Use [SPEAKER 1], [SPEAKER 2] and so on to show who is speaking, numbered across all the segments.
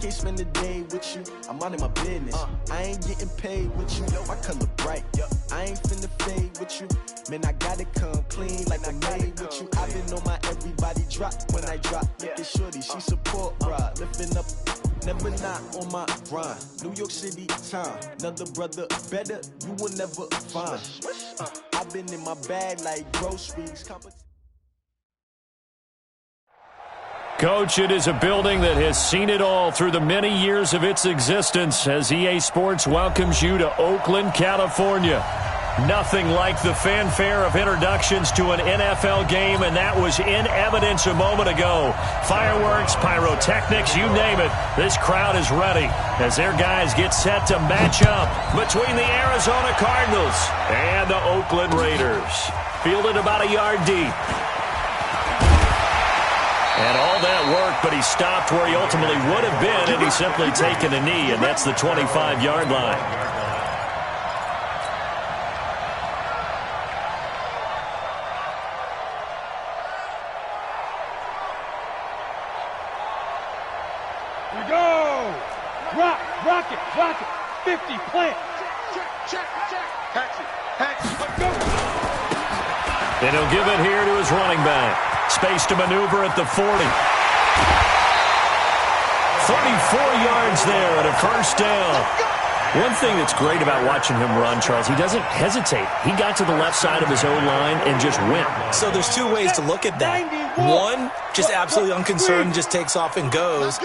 [SPEAKER 1] Can't spend the day with you, I'm minding my business. I ain't getting paid with you, my color bright. I ain't finna fade with you, man, I gotta come clean like I made with you. I've been on my everybody drop when I drop. Look at shorty, she support ride, lifting up, never not on my grind. New York City time, another brother better, you will never find. I've been in my bag like groceries.
[SPEAKER 2] Coach, it is a building that has seen it all through the many years of its existence as EA Sports welcomes you to Oakland, California. Nothing like the fanfare of introductions to an NFL game, and that was in evidence a moment ago. Fireworks, pyrotechnics, you name it. This crowd is ready as their guys get set to match up between the Arizona Cardinals and the Oakland Raiders. Fielded about a yard deep. And all that work, but he stopped where he ultimately would have been, and he's simply taken a knee, and that's the 25-yard line.
[SPEAKER 3] Here we go! Rock it, 50, plant. Check. Hatch it, let's go!
[SPEAKER 2] And he'll give it here to his running back. Space to maneuver at the 40. 34 yards there and a first down. One thing that's great about watching him run, Charles, he doesn't hesitate. He got to the left side of his O-line and just went.
[SPEAKER 4] So there's two ways to look at that. One, just absolutely unconcerned, just takes off and goes.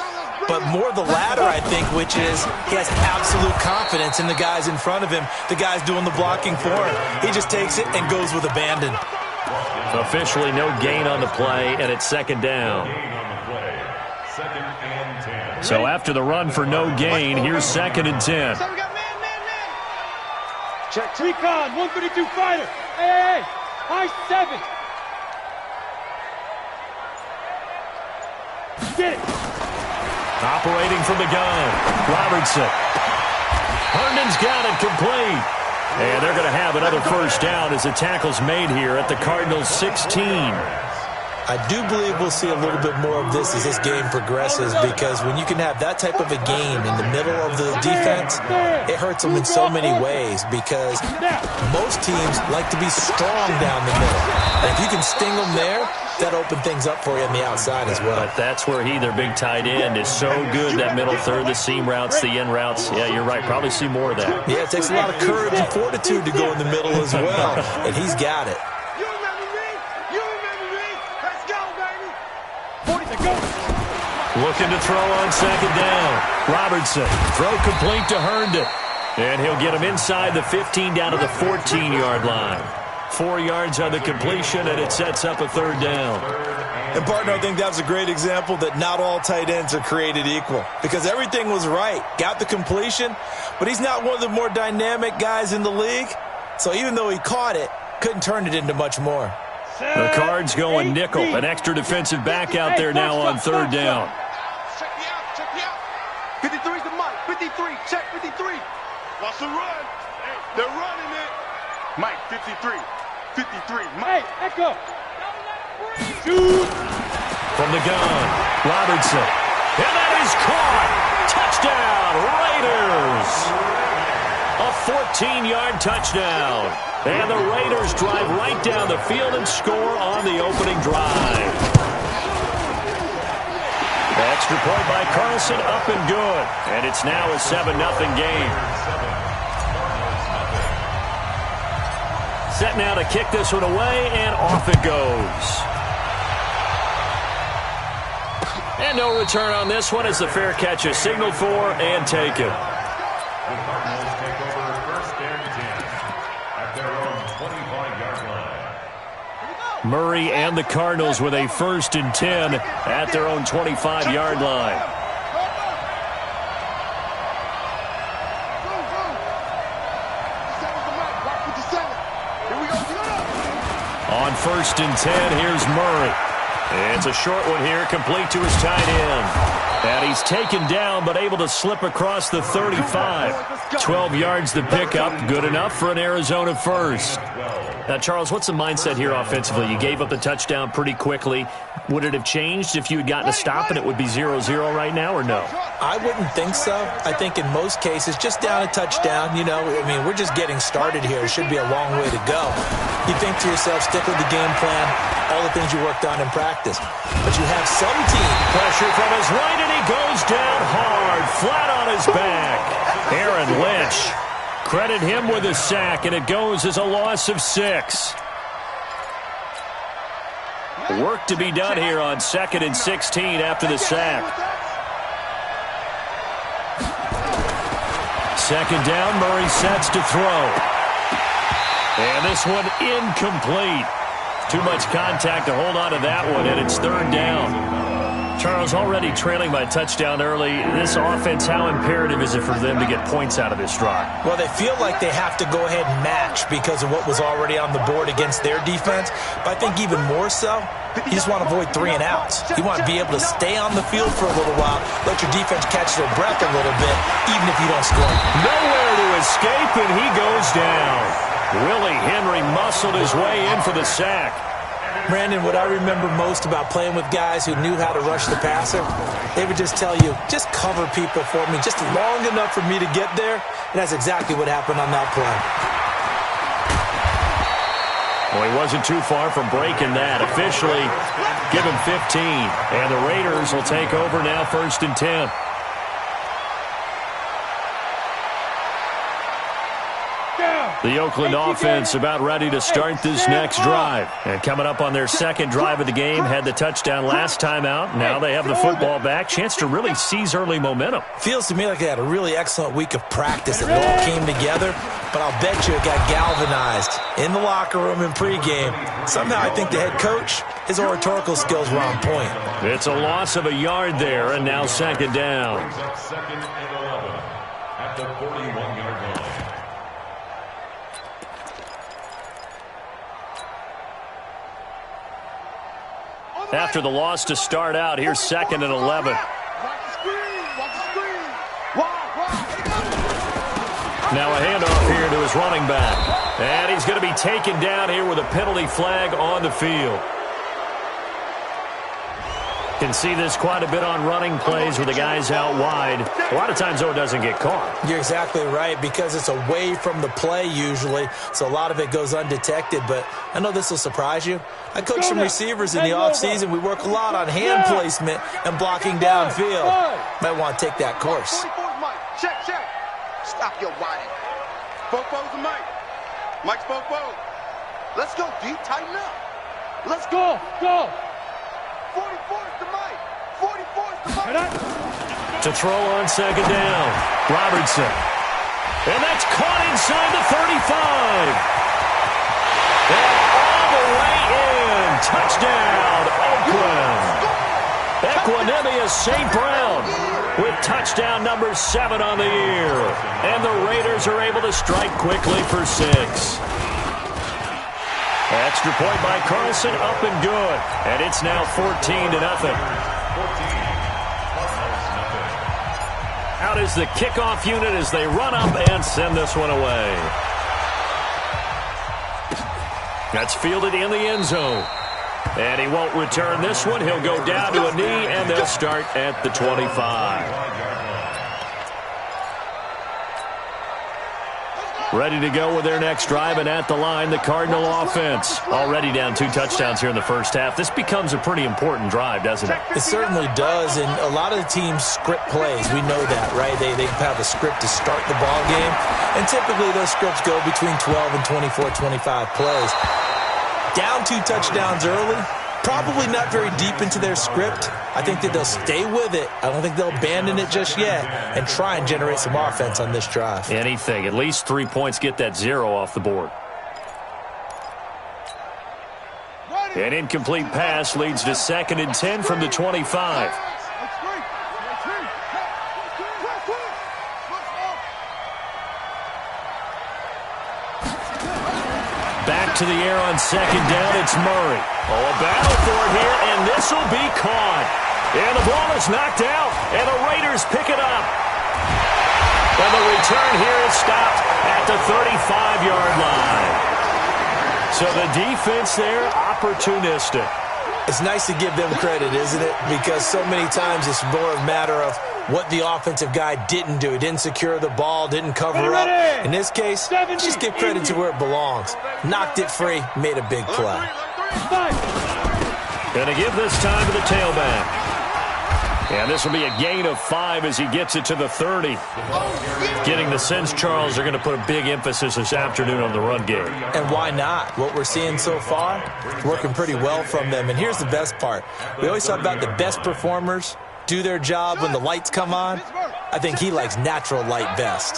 [SPEAKER 4] But more the latter, I think, which is he has absolute confidence in the guys in front of him, the guys doing the blocking for him. He just takes it and goes with abandon.
[SPEAKER 2] Officially no gain on the play, and it's second down. So after the run for no gain, here's second and 10.
[SPEAKER 3] So we got man. Check. Recon, 132 fighter. Hey, high 7. Get it.
[SPEAKER 2] Operating from the gun, Robertson. Herndon's got it complete. And they're going to have another first down as the tackle's made here at the Cardinals' 16.
[SPEAKER 4] I do believe we'll see a little bit more of this as this game progresses, because when you can have that type of a game in the middle of the defense, it hurts them in so many ways, because most teams like to be strong down the middle. And if you can sting them there, that opens things up for you on the outside as well.
[SPEAKER 2] But that's where their big tight end, is so good, that middle third, the seam routes, the in routes. Yeah, you're right. Probably see more of that.
[SPEAKER 4] Yeah, it takes a lot of courage and fortitude to go in the middle as well, and he's got it.
[SPEAKER 2] Looking to throw on second down. Robertson, throw complete to Herndon. And he'll get him inside the 15 down to the 14-yard line. 4 yards on the completion, and it sets up a third down.
[SPEAKER 4] And, partner, I think that was a great example that not all tight ends are created equal, because everything was right. Got the completion, but he's not one of the more dynamic guys in the league. So even though he caught it, couldn't turn it into much more.
[SPEAKER 2] The Cards going nickel. An extra defensive back out there now on third down.
[SPEAKER 3] Check me out. 53's the Mike. 53. Check 53. Watch the run. They're running it. Mike, 53. 53. Mike. Hey, Echo. Shoot.
[SPEAKER 2] From the gun, Robertson. And that is caught. Touchdown, Raiders. A 14-yard touchdown. And the Raiders drive right down the field and score on the opening drive. Extra point by Carlson, up and good. And it's now a 7-0 game. Set now to kick this one away, and off it goes. And no return on this one as the fair catch is signaled for and taken. Murray and the Cardinals with a 1st and 10 at their own 25-yard line. On 1st and 10, here's Murray. It's a short one here, complete to his tight end. And he's taken down, but able to slip across the 35. 12 yards the pickup, good enough for an Arizona first. Now, Charles, what's the mindset here offensively? You gave up the touchdown pretty quickly. Would it have changed if you had gotten a stop and it would be 0-0 right now, or no?
[SPEAKER 4] I wouldn't think so. I think in most cases, just down a touchdown, we're just getting started here. It should be a long way to go. You think to yourself, stick with the game plan, all the things you worked on in practice. But you have some team.
[SPEAKER 2] Pressure from his right, and he goes down hard, flat on his back. Aaron Lynch. Credit him with a sack, and it goes as a loss of 6. Work to be done here on 2nd and 16 after the sack. 2nd down, Murray sets to throw. And this one incomplete. Too much contact to hold on to that one, and it's 3rd down. Charles, already trailing by touchdown early. This offense, how imperative is it for them to get points out of this drive?
[SPEAKER 4] Well, they feel like they have to go ahead and match because of what was already on the board against their defense. But I think even more so, you just want to avoid 3 and outs. You want to be able to stay on the field for a little while, let your defense catch their breath a little bit, even if you don't score.
[SPEAKER 2] Nowhere to escape, and he goes down. Willie Henry muscled his way in for the sack.
[SPEAKER 4] Brandon, what I remember most about playing with guys who knew how to rush the passer, they would just tell you, just cover people for me, just long enough for me to get there. And that's exactly what happened on that play.
[SPEAKER 2] Well, he wasn't too far from breaking that. Officially, give him 15. And the Raiders will take over now, 1st and 10. The Oakland offense about ready to start this next drive. And coming up on their 2nd drive of the game, had the touchdown last time out. Now they have the football back. Chance to really seize early momentum.
[SPEAKER 4] Feels to me like they had a really excellent week of practice. It all came together, but I'll bet you it got galvanized in the locker room in pregame. Somehow I think the head coach, his oratorical skills were on point.
[SPEAKER 2] It's a loss of a yard there, and now 2nd down.
[SPEAKER 5] 2nd and 11 at the 41-yard line.
[SPEAKER 2] After the loss to start out, here's 2nd and 11. Now a handoff here to his running back. And he's going to be taken down here with a penalty flag on the field. Can see this quite a bit on running plays with the guys out wide. A lot of times, though, it doesn't get caught.
[SPEAKER 4] You're exactly right, because it's away from the play usually, so a lot of it goes undetected. But I know this will surprise you. I coach some receivers in the offseason. We work a lot on hand placement and blocking downfield. Might want to take that course.
[SPEAKER 3] Check. Stop your whining. Fofo's the Mike. Mike's Fofo. Let's go, D. Tighten up. Let's go. 44's the Mike. 44's the Mike.
[SPEAKER 2] To throw on 2nd down. Robertson. And that's caught inside the 35. And all the way in. Touchdown, Oakland. Equanimous St. Brown with touchdown number 7 on the year. And the Raiders are able to strike quickly for 6. Extra point by Carlson, up and good. And it's now 14-0. Out is the kickoff unit as they run up and send this one away. That's fielded in the end zone. And he won't return this one. He'll go down to a knee, and they'll start at the 25. Ready to go with their next drive, and at the line, the Cardinal offense. Already down 2 touchdowns here in the first half. This becomes a pretty important drive, doesn't it?
[SPEAKER 4] It certainly does, and a lot of the teams script plays. We know that, right? They have a script to start the ball game, and typically those scripts go between 12 and 24, 25 plays. Down 2 touchdowns early, probably not very deep into their script. I think that they'll stay with it. I don't think they'll abandon it just yet and try and generate some offense on this drive.
[SPEAKER 2] Anything. At least 3 points, get that 0 off the board. An incomplete pass leads to 2nd and 10 from the 25. Back to the air on 2nd down, it's Murray. Oh, a battle for it here, and this will be caught. And the ball is knocked out, and the Raiders pick it up. And the return here is stopped at the 35-yard line. So the defense there, opportunistic.
[SPEAKER 4] It's nice to give them credit, isn't it? Because so many times it's more a matter of what the offensive guy didn't do. He didn't secure the ball, didn't cover up. In this case, just give credit to where it belongs. Knocked it free, made a big play.
[SPEAKER 2] Going to give this time to the tailback. And this will be a gain of 5 as he gets it to the 30. Getting the sense, Charles, they're going to put a big emphasis this afternoon on the run game.
[SPEAKER 4] And why not? What we're seeing so far, working pretty well from them. And here's the best part. We always talk about the best performers do their job when the lights come on. I think he likes natural light best.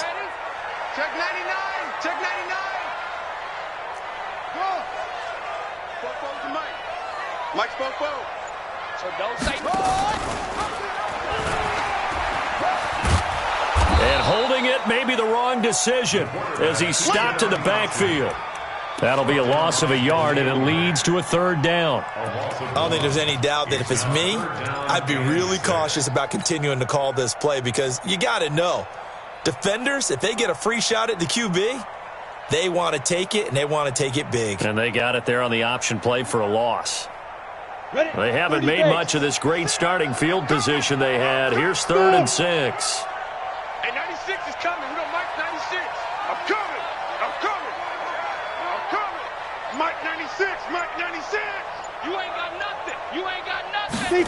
[SPEAKER 3] Check 99. Check 99. Go. Fofo's the mic. Mike's Fofo. So don't say
[SPEAKER 2] And holding it may be the wrong decision as he stopped in the backfield. That'll be a loss of a yard, and it leads to a 3rd down.
[SPEAKER 4] I don't think there's any doubt that if it's me, I'd be really cautious about continuing to call this play because you got to know, defenders, if they get a free shot at the QB, they want to take it, and they want to take it big.
[SPEAKER 2] And they got it there on the option play for a loss. They haven't made much of this great starting field position they had. Here's 3rd and 6.
[SPEAKER 3] Hey, 96 is coming. We don't Mike 96. I'm coming. I'm coming. I'm coming. Mike 96. Mike 96. You ain't got nothing. You ain't got nothing.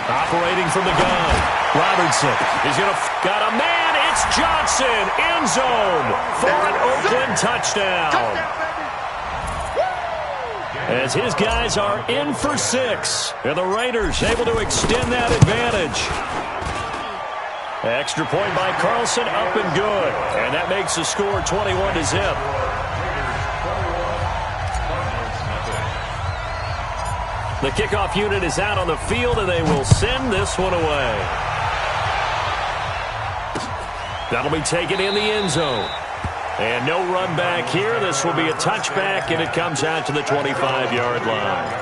[SPEAKER 2] Operating from the gun. Robertson is going to got a man. It's Johnson. End zone for an Oakland touchdown. As his guys are in for 6. And the Raiders able to extend that advantage. Extra point by Carlson, up and good. And that makes the score 21-0. The kickoff unit is out on the field, and they will send this one away. That'll be taken in the end zone. And no run back here. This will be a touchback, and it comes out to the 25-yard line.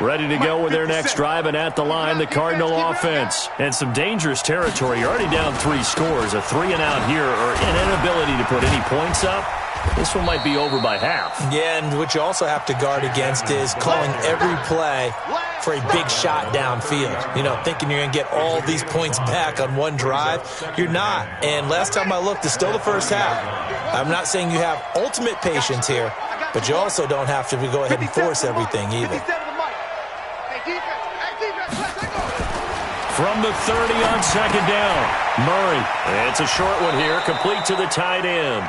[SPEAKER 2] Ready to go with their next drive, and at the line, the Cardinal offense. And some dangerous territory. You're already down 3 scores. A 3-and-out here, or an inability to put any points up. This one might be over by half. Yeah, and what you also have to guard against is calling every play for a big shot downfield. You know, thinking you're going to get all these points back on one drive. You're not. And last time I looked, it's still the first half. I'm not saying you have ultimate patience here, but you also don't have to go ahead and force everything either. From the 30 on 2nd down, Murray. It's a short one here, complete to the tight end.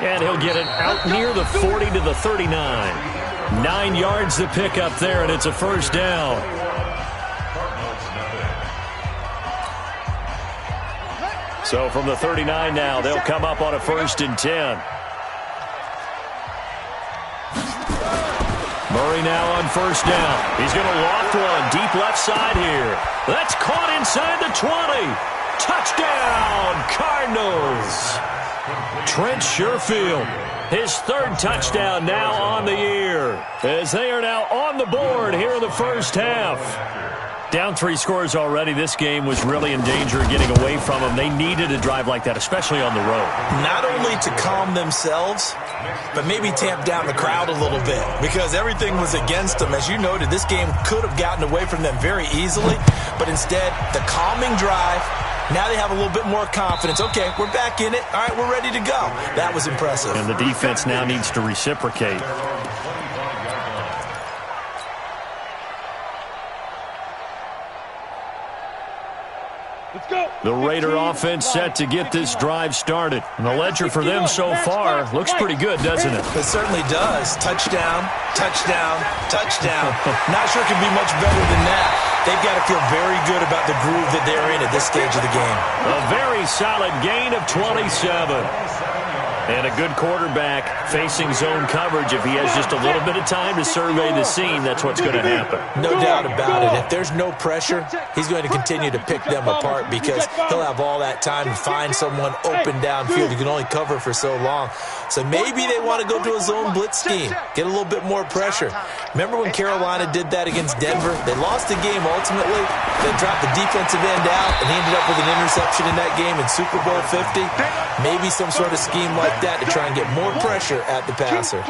[SPEAKER 2] And he'll get it out near the 40 to the 39. 9 yards to pick up there, and it's a 1st down. So from the 39 now, they'll come up on a 1st and 10. Murray now on 1st down. He's going to loft one deep left side here. That's caught inside the 20. Touchdown, Cardinals. Trent Sherfield, his 3rd touchdown now on the year, as they are now on the board here in the 1st half. Down 3 scores already. This game was really in danger of getting away from them. They needed a drive like that, especially on the road.
[SPEAKER 4] Not only to calm themselves, but maybe tamp down the crowd a little bit, because everything was against them. As you noted, this game could have gotten away from them very easily, but instead, the calming drive. Now they have a little bit more confidence. Okay, we're back in it. All right, we're ready to go. That was impressive.
[SPEAKER 2] And the defense now needs to reciprocate.
[SPEAKER 3] Let's go.
[SPEAKER 2] The Raider offense set to get this drive started. And the ledger for them so far looks pretty good, doesn't it?
[SPEAKER 4] It certainly does. Touchdown, touchdown, touchdown. Not sure it can be much better than that. They've got to feel very good about the groove that they're in at this stage of the game.
[SPEAKER 2] A very solid gain of 27. And a good quarterback facing zone coverage. If he has just a little bit of time to survey the scene, that's what's going to happen.
[SPEAKER 4] No doubt about it. If there's no pressure, he's going to continue to pick them apart because he'll have all that time to find someone open downfield. You can only cover for so long. So maybe they want to go to a zone blitz scheme, get a little bit more pressure. Remember when Carolina did that against Denver? They lost the game ultimately. They dropped the defensive end out, and he ended up with an interception in that game in Super Bowl 50. Maybe some sort of scheme like that to try and get more pressure at the passer.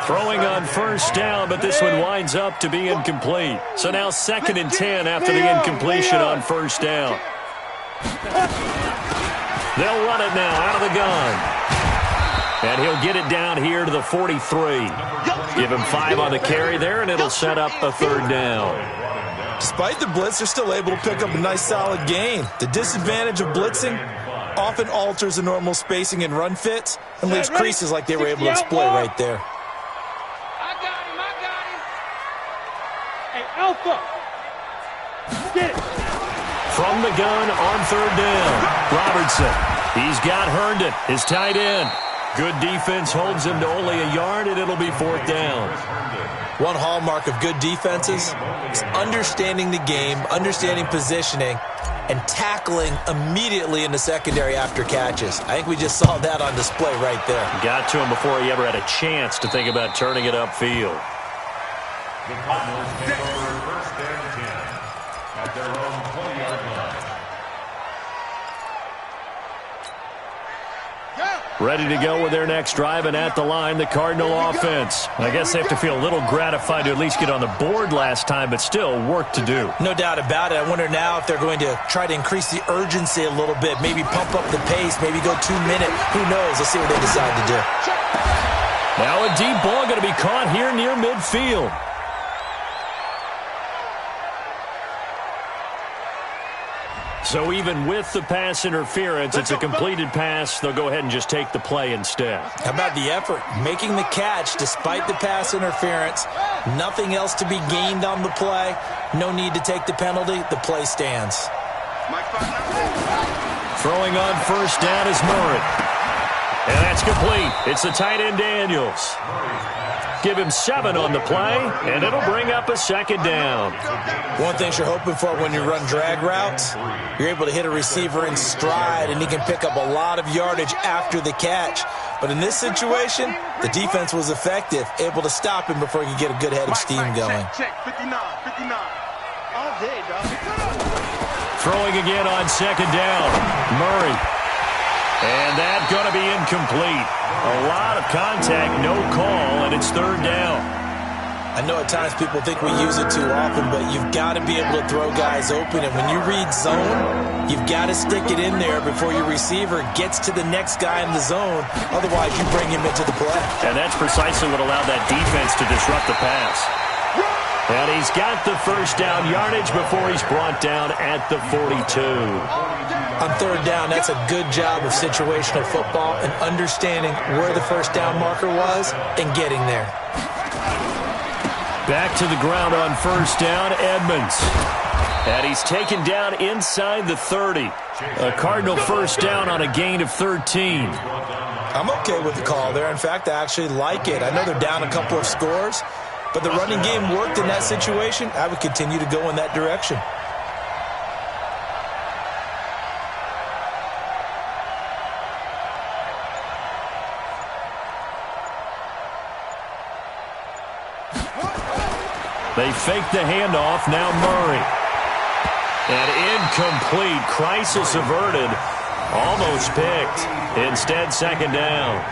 [SPEAKER 2] Throwing on first down, but this one winds up to be incomplete. So now 2nd and 10 after the incompletion on first down. They'll run it now out of the gun. And he'll get it down here to the 43. Give him 5 on the carry there, and it'll set up a 3rd down.
[SPEAKER 4] Despite the blitz, they're still able to pick up a nice solid gain. The disadvantage of blitzing often alters the normal spacing and run fits and leaves creases like they were able to exploit right there.
[SPEAKER 3] I got him. Hey, Alpha. Get it.
[SPEAKER 2] From the gun on 3rd down. Robertson. He's got Herndon, his tight end. Good defense holds him to only a yard, and it'll be 4th down.
[SPEAKER 4] One hallmark of good defenses is understanding the game, understanding positioning, and tackling immediately in the secondary after catches. I think we just saw that on display right there.
[SPEAKER 2] Got to him before he ever had a chance to think about turning it upfield.
[SPEAKER 5] The Cardinals take over 1st and 10 at their own 20-yard line.
[SPEAKER 2] Ready to go with their next drive, and at the line, the Cardinal offense. I guess they have to feel a little gratified to at least get on the board last time, but still work to do.
[SPEAKER 4] No doubt about it. I wonder now if they're going to try to increase the urgency a little bit, maybe pump up the pace, maybe go 2 minute. Who knows? Let's see what they decide to do.
[SPEAKER 2] Now a deep ball going to be caught here near midfield. So even with the pass interference, it's a completed pass. They'll go ahead and just take the play instead.
[SPEAKER 4] How about the effort? Making the catch despite the pass interference. Nothing else to be gained on the play. No need to take the penalty. The play stands.
[SPEAKER 2] Throwing on first down is Murray. And that's complete. It's the tight end Daniels. Give him 7 on the play, and it'll bring up a 2nd down.
[SPEAKER 4] One thing you're hoping for when you run drag routes, you're able to hit a receiver in stride, and he can pick up a lot of yardage after the catch. But in this situation, the defense was effective, able to stop him before he could get a good head of steam going.
[SPEAKER 3] Check, 59. All day, dog.
[SPEAKER 2] Throwing again on 2nd down. Murray. And that's going to be incomplete. A lot of contact, no call, and it's 3rd down.
[SPEAKER 4] I know at times people think we use it too often, but you've got to be able to throw guys open. And when you read zone, you've got to stick it in there before your receiver gets to the next guy in the zone. Otherwise, you bring him into the play.
[SPEAKER 2] And that's precisely what allowed that defense to disrupt the pass. And he's got the first down yardage before he's brought down at the 42.
[SPEAKER 4] On 3rd down, that's a good job of situational football and understanding where the first down marker was and getting there.
[SPEAKER 2] Back to the ground on first down, Edmonds. And he's taken down inside the 30. A Cardinal first down on a gain of 13.
[SPEAKER 4] I'm okay with the call there. In fact, I actually like it. I know they're down a couple of scores, but the running game worked in that situation. I would continue to go in that direction.
[SPEAKER 2] They fake the handoff. Now Murray. And incomplete. Crisis averted. Almost picked. Instead, 2nd down.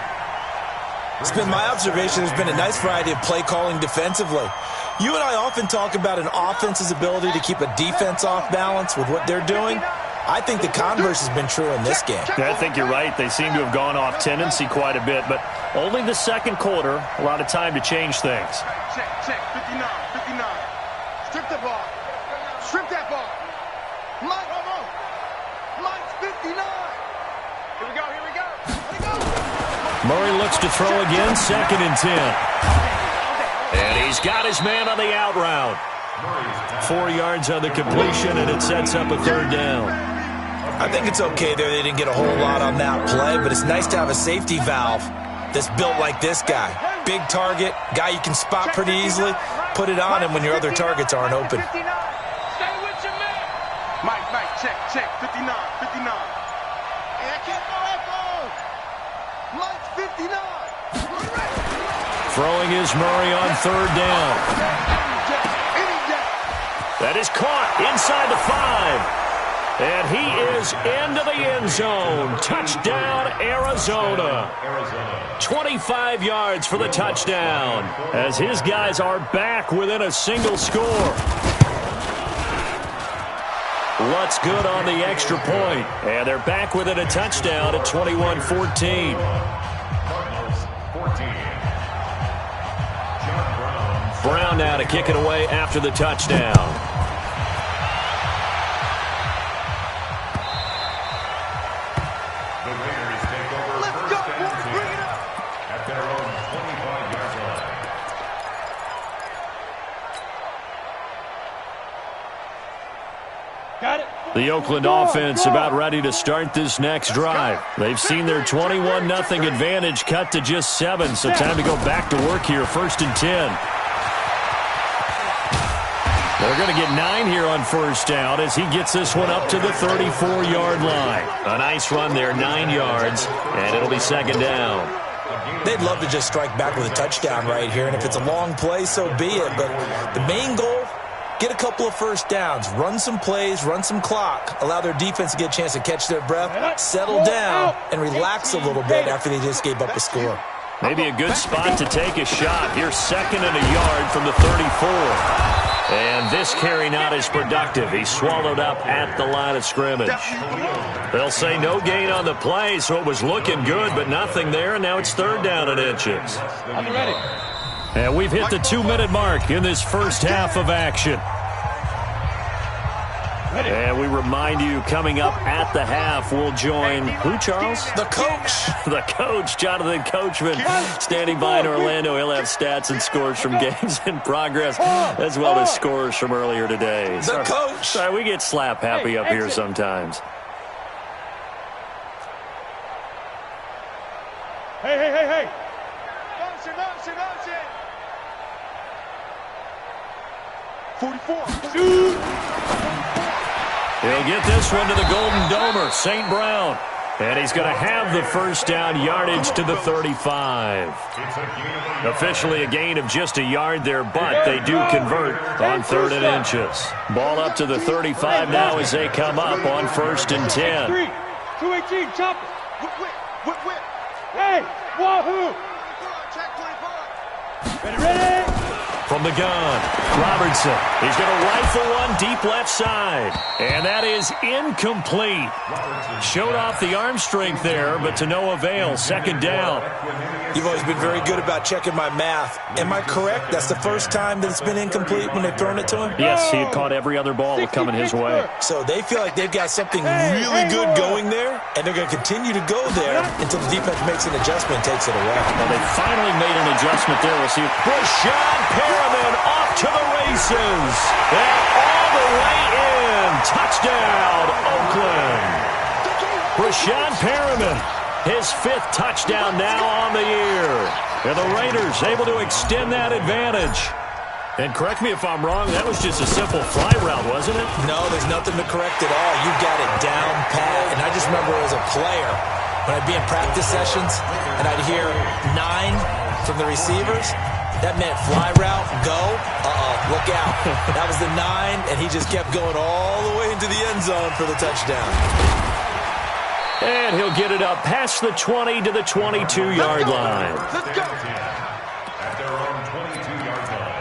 [SPEAKER 4] It's been my observation there's been a nice variety of play calling defensively. You and I often talk about an offense's ability to keep a defense off balance with what they're doing. I think the converse has been true in this game.
[SPEAKER 2] I think you're right. They seem to have gone off tendency quite a bit, but only the 2nd quarter, a lot of time to change things.
[SPEAKER 3] Check, 59. Strip the ball. Strip that ball. Mike's 59. Here we go.
[SPEAKER 2] Murray looks to throw again, 2nd and 10. And he's got his man on the out route. 4 yards on the completion, and it sets up a 3rd down.
[SPEAKER 4] I think it's okay there. They didn't get a whole lot on that play, but it's nice to have a safety valve that's built like this guy. Big target, guy you can spot pretty easily. Put it on him when your other targets aren't open.
[SPEAKER 3] Stay with your man. Mike, check, 59. Hey, I can't go echo. Mike, 59.
[SPEAKER 2] Throwing is Murray on third down. That is caught inside the 5. And he is into the end zone. Touchdown, Arizona. 25 yards for the touchdown as his guys are back within a single score. What's good on the extra point? And they're back within a touchdown at 21-14. Brown now to kick it away after the touchdown. The Oakland offense about ready to start this next drive. They've seen their 21-0 advantage cut to just 7, so time to go back to work here. 1st and 10. They're going to get 9 here on first down as he gets this one up to the 34-yard line. A nice run there, 9 yards, and it'll be 2nd down.
[SPEAKER 4] They'd love to just strike back with a touchdown right here, and if it's a long play, so be it. But the main goal, get a couple of first downs, run some plays, run some clock, allow their defense to get a chance to catch their breath, settle down, and relax a little bit after they just gave up a score.
[SPEAKER 2] Maybe a good spot to take a shot. Here's 2nd and a yard from the 34. And this carry not as productive. He's swallowed up at the line of scrimmage. They'll say no gain on the play, so it was looking good, but nothing there, and now it's 3rd down and inches.
[SPEAKER 3] I'm ready.
[SPEAKER 2] And we've hit the 2-minute mark in this first half of action. And we remind you, coming up at the half, we'll join who, Charles?
[SPEAKER 4] The coach.
[SPEAKER 2] The coach, Jonathan Coachman, standing by in Orlando. He'll have stats and scores from games in progress, as well as scores from earlier today.
[SPEAKER 4] The coach.
[SPEAKER 2] Sorry, we get slap happy up here sometimes.
[SPEAKER 3] Hey. Motion. 44. Shoot.
[SPEAKER 2] He'll get this one to the Golden Domer, St. Brown. And he's going to have the first down yardage to the 35. Officially a gain of just a yard there, but they do convert on 3rd and inches. Ball up to the 35 now as they come up on 1st and 10.
[SPEAKER 3] 218, chop it. Whip. Hey, wahoo. Check 25. Ready.
[SPEAKER 2] From the gun, Robertson. He's going to rifle one deep left side. And that is incomplete. Showed off the arm strength there, but to no avail. 2nd down.
[SPEAKER 4] You've always been very good about checking my math. Am I correct? That's the first time that it's been incomplete when they've thrown it to him?
[SPEAKER 2] Yes, he had caught every other ball coming his way.
[SPEAKER 4] So they feel like they've got something really good going there, and they're going to continue to go there until the defense makes an adjustment and takes it away.
[SPEAKER 2] Well, they finally made an adjustment there. We'll see. Rashad Perriman off to the races. And all the way in. Touchdown, Oakland. Rashad Perriman, his 5th touchdown now on the year. And the Raiders able to extend that advantage. And correct me if I'm wrong, that was just a simple fly route, wasn't it?
[SPEAKER 4] No, there's nothing to correct at all. You got it down pat. And I just remember as a player, when I'd be in practice sessions and I'd hear 9 from the receivers, that meant fly route, go, look out. That was the 9, and he just kept going all the way into the end zone for the touchdown.
[SPEAKER 2] And he'll get it up past the 20 to the 22-yard line.
[SPEAKER 3] Let's go.
[SPEAKER 5] At their own 22-yard line.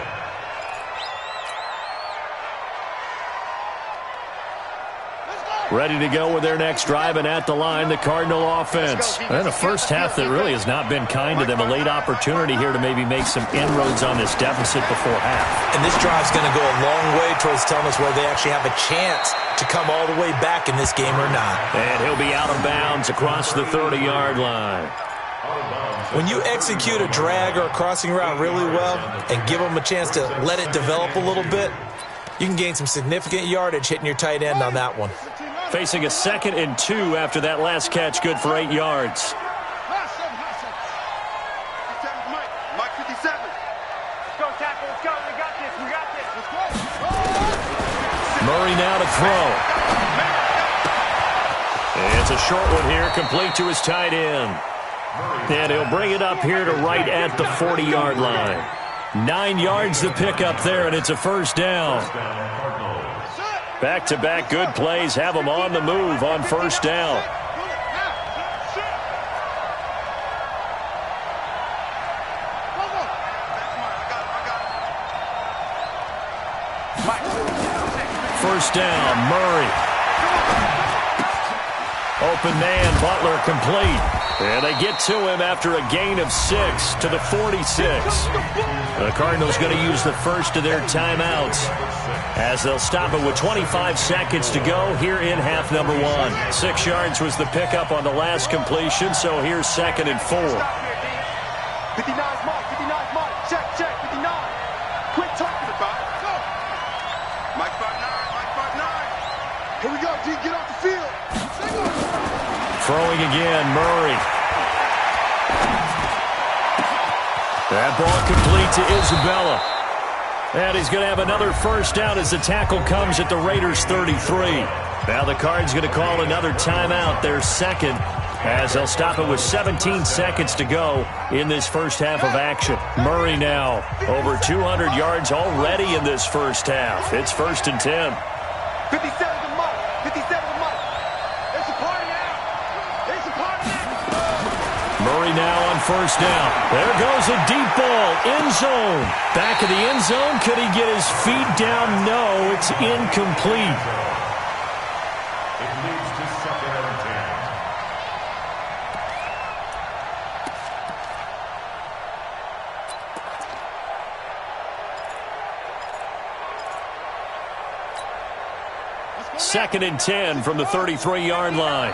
[SPEAKER 2] Ready to go with their next drive, and at the line, the Cardinal offense. And a first half that really has not been kind to them. A late opportunity here to maybe make some inroads on this deficit before half.
[SPEAKER 4] And this drive's going to go a long way towards telling us whether they actually have a chance to come all the way back in this game or not.
[SPEAKER 2] And he'll be out of bounds across the 30-yard line.
[SPEAKER 4] When you execute a drag or a crossing route really well and give them a chance to let it develop a little bit, you can gain some significant yardage hitting your tight end on that one.
[SPEAKER 2] facing a 2nd and 2 after that last catch, good for 8 yards.
[SPEAKER 3] Mike 57. Let's go, tackle. Let's go. We got this. We got this. Let's go.
[SPEAKER 2] Murray now to throw. It's a short one here, complete to his tight end. And he'll bring it up here to right at the 40-yard line. 9 yards to pick up there, and it's a first down. Back-to-back good plays have them on the move on first down. First down, Murray. Open man, Butler complete. And they get to him after a gain of 6 to the 46. The Cardinals going to use the first of their timeouts as they'll stop it with 25 seconds to go here in half number 1. 6 yards was the pickup on the last completion, so here's 2nd and 4.
[SPEAKER 3] 59's Mike. 59's Mike. Check, 59. Quit talking about it. Go. Mike 5'9". Mike 5'9". Here we go, G. Get off the field.
[SPEAKER 2] Throwing again, Murray. That ball complete to Isabella. And he's going to have another first down as the tackle comes at the Raiders' 33. Now the Cards going to call another timeout, their second, as they'll stop it with 17 seconds to go in this first half of action. Murray now over 200 yards already in this first half. It's 1st and 10.
[SPEAKER 3] 57 to Mike. 57 to Mike. It's a party out. It's a party out.
[SPEAKER 2] Murray now on first down. There goes a deep ball. End zone. Back of the end zone. Could he get his feet down? No, it's incomplete.
[SPEAKER 5] It leads to 2nd and 10.
[SPEAKER 2] 2nd and 10 from the 33-yard line.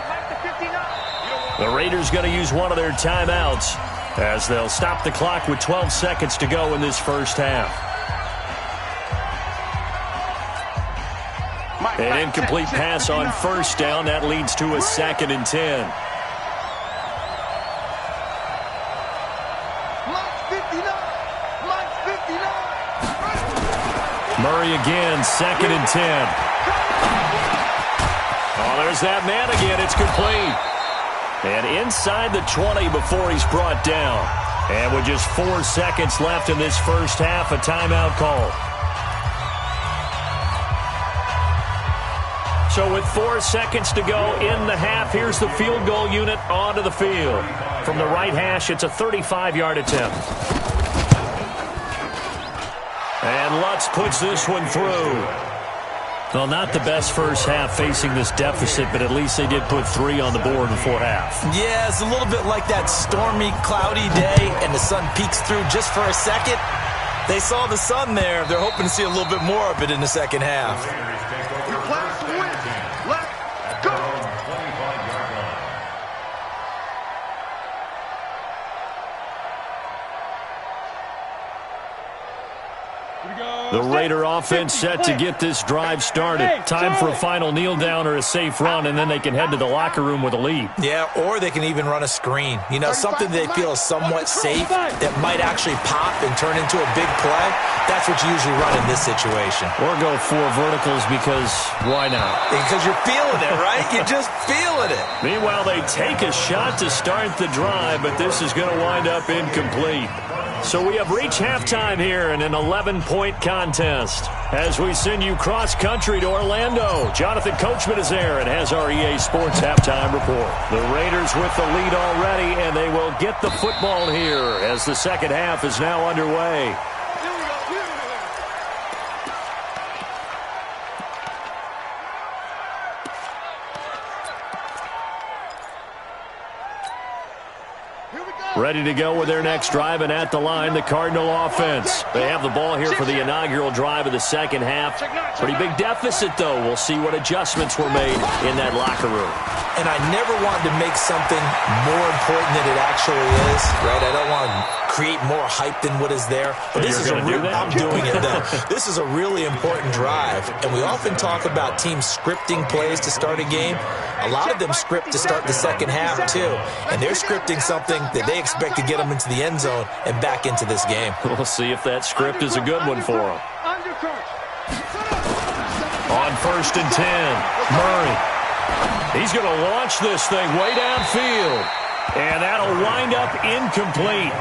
[SPEAKER 2] The Raiders going to use one of their timeouts as they'll stop the clock with 12 seconds to go in this first half. An incomplete pass on first down. That leads to a 2nd and 10. Murray again, 2nd and 10. Oh, there's that man again. It's complete. And inside the 20 before he's brought down. And with just 4 seconds left in this first half, a timeout call. So with 4 seconds to go in the half, here's the field goal unit onto the field. From the right hash, it's a 35-yard attempt. And Lutz puts this one through. Well, not the best first half facing this deficit, but at least they did put 3 on the board before half.
[SPEAKER 4] Yeah, it's a little bit like that stormy, cloudy day, and the sun peeks through just for a second. They saw the sun there. They're hoping to see a little bit more of it in the second half.
[SPEAKER 2] The Raider offense set to get this drive started. Time for a final kneel down or a safe run, and then they can head to the locker room with a lead.
[SPEAKER 4] Yeah, or they can even run a screen. You know, something they feel is somewhat safe that might actually pop and turn into a big play. That's what you usually run in this situation.
[SPEAKER 2] Or go 4 verticals because why not?
[SPEAKER 4] Because you're feeling it, right? You're just feeling it.
[SPEAKER 2] Meanwhile, they take a shot to start the drive, but this is going to wind up incomplete. So we have reached halftime here in an 11-point contest. As we send you cross-country to Orlando, Jonathan Coachman is there and has our EA Sports halftime report. The Raiders with the lead already, and they will get the football here as the second half is now underway. Ready to go with their next drive, and at the line, the Cardinal offense. They have the ball here for the inaugural drive of the second half. Pretty big deficit, though. We'll see what adjustments were made in that locker room.
[SPEAKER 4] And I never want to make something more important than it actually is, right? I don't want to create more hype than what is there. But this is I'm doing it, though. This is a really important drive. And we often talk about teams scripting plays to start a game. A lot of them script to start the second half, too. And they're scripting something that they expect to get them into the end zone and back into this game.
[SPEAKER 2] We'll see if that script is a good one for them. On 1st and 10, Murray. He's going to launch this thing way downfield. And that'll wind up incomplete.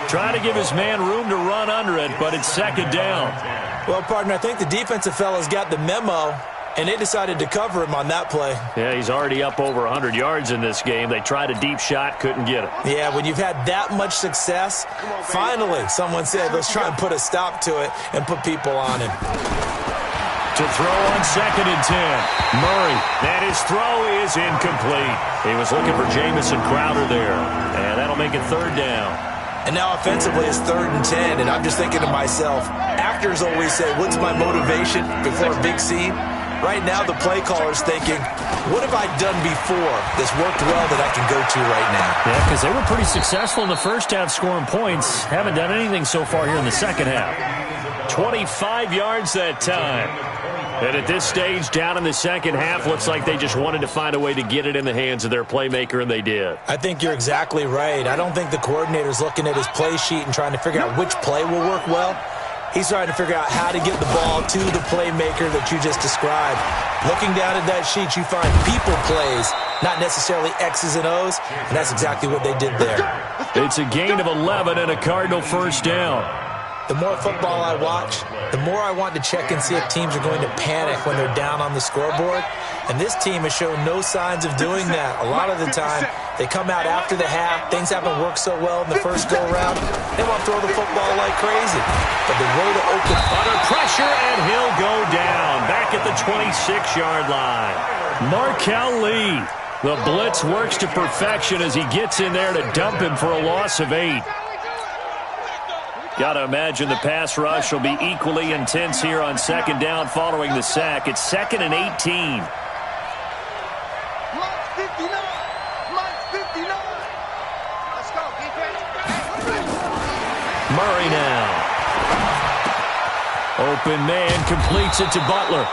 [SPEAKER 2] Trying to give his man room to run under it, but it's second down.
[SPEAKER 4] Well, partner, I think the defensive fellas got the memo, and they decided to cover him on that play.
[SPEAKER 2] Yeah, he's already up over 100 yards in this game. They tried a deep shot, couldn't get it.
[SPEAKER 4] Yeah, when you've had that much success, finally someone said, let's try and put a stop to it and put people on him.
[SPEAKER 2] To throw on 2nd and 10. Murray, and his throw is incomplete. He was looking for Jamison Crowder there, and that'll make it 3rd down.
[SPEAKER 4] And now offensively it's 3rd and 10, and I'm just thinking to myself, actors always say, what's my motivation before a big scene? Right now the play caller's thinking, what have I done before that's worked well that I can go to right now?
[SPEAKER 2] Yeah, because they were pretty successful in the first half scoring points. Haven't done anything so far here in the second half. 25 yards that time. And at this stage, down in the second half, looks like they just wanted to find a way to get it in the hands of their playmaker, and they did.
[SPEAKER 4] I think you're exactly right. I don't think the coordinator's looking at his play sheet and trying to figure out which play will work well. He's trying to figure out how to get the ball to the playmaker that you just described. Looking down at that sheet, you find people plays, not necessarily X's and O's, and that's exactly what they did there.
[SPEAKER 2] It's a gain of 11 and a Cardinal 1st down.
[SPEAKER 4] The more football I watch, the more I want to check and see if teams are going to panic when they're down on the scoreboard. And this team has shown no signs of doing that. A lot of the time, they come out after the half. Things haven't worked so well in the first go-around. They want to throw the football like crazy. But the way to open
[SPEAKER 2] under pressure, and he'll go down back at the 26-yard line. Markel Lee. The blitz works to perfection as he gets in there to dump him for a loss of 8. Got to imagine the pass rush will be equally intense here on 2nd down following the sack. It's 2nd and 18. Murray now. Open man completes it to Butler.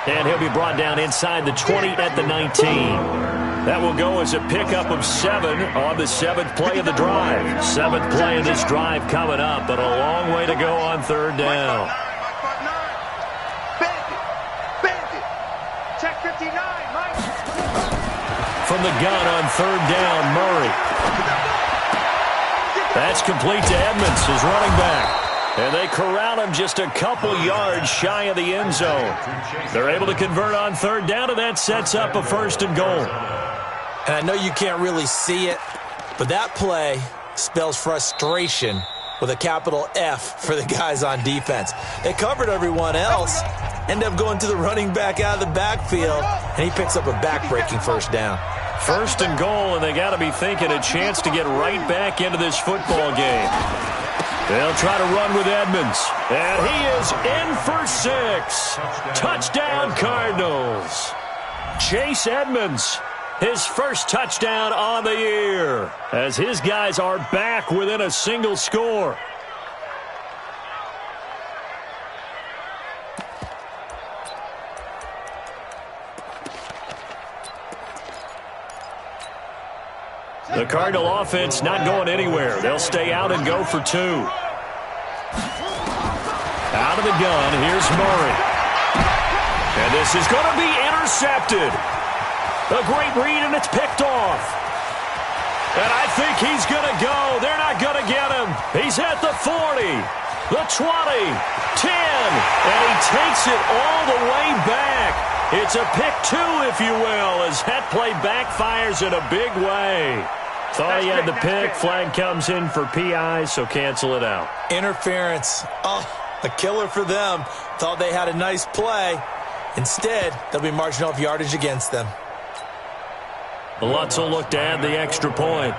[SPEAKER 2] And he'll be brought down inside the 20 at the 19. That will go as a pickup of 7 on the 7th play of the drive. 7th play of this drive coming up, but a long way to go on 3rd down.
[SPEAKER 3] Check 59, Mike.
[SPEAKER 2] From the gun on 3rd down, Murray. That's complete to Edmonds, his running back. And they corral him just a couple yards shy of the end zone. They're able to convert on 3rd down, and that sets up a 1st and goal.
[SPEAKER 4] And I know you can't really see it, but that play spells frustration with a capital F for the guys on defense. They covered everyone else, end up going to the running back out of the backfield, and he picks up a back-breaking 1st down.
[SPEAKER 2] 1st and goal, and they got to be thinking a chance to get right back into this football game. They'll try to run with Edmonds, and he is in for 6. Touchdown, Cardinals. Chase Edmonds, his first touchdown on the year, as his guys are back within a single score. The Cardinal offense not going anywhere. They'll stay out and go for 2. Out of the gun, here's Murray. And this is going to be intercepted. A great read, and it's picked off. And I think he's going to go. They're not going to get him. He's at the 40, the 20, 10, and he takes it all the way back. It's a pick 2, if you will, as that play backfires in a big way. Thought he had the pick. Flag comes in for PI, so cancel it out.
[SPEAKER 4] Interference. Oh, a killer for them. Thought they had a nice play. Instead, they'll be marching off yardage against them.
[SPEAKER 2] Lutz will look to add the extra point.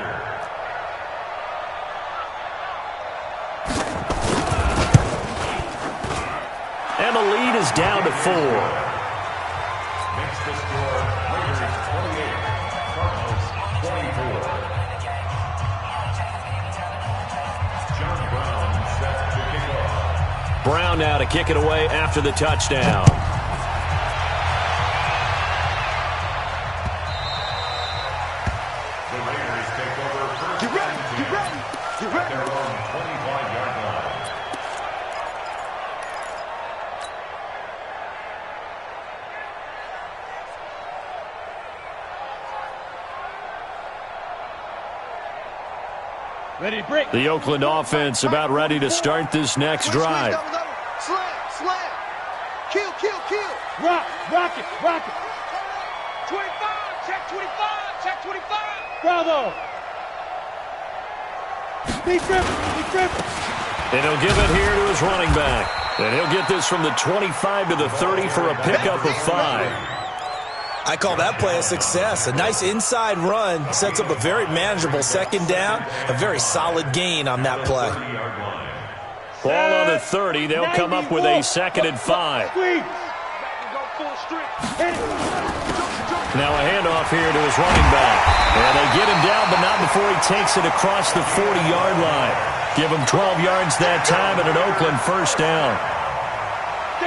[SPEAKER 2] and the lead is down to 4.
[SPEAKER 5] Makes the score Raiders 28, Cardinals 24. John Brown set to kick off.
[SPEAKER 2] Brown now to kick it away after the touchdown.
[SPEAKER 5] The Raiders take over first and 10 at their own 25-yard line.
[SPEAKER 3] Ready to break.
[SPEAKER 2] The Oakland offense about ready to start this next drive.
[SPEAKER 3] Slam. Kill. Rock it. 25, check 25. Bravo. Big trip.
[SPEAKER 2] And he'll give it here to his running back. And he'll get this from the 25 to the 30 for a pickup of 5.
[SPEAKER 4] I call that play a success. A nice inside run sets up a very manageable second down, a very solid gain on that play.
[SPEAKER 2] Ball on the 30. They'll come up with a 2nd and 5. Now a handoff here to his running back. And they get him down, but not before he takes it across the 40-yard line. Give him 12 yards that time and an Oakland first down.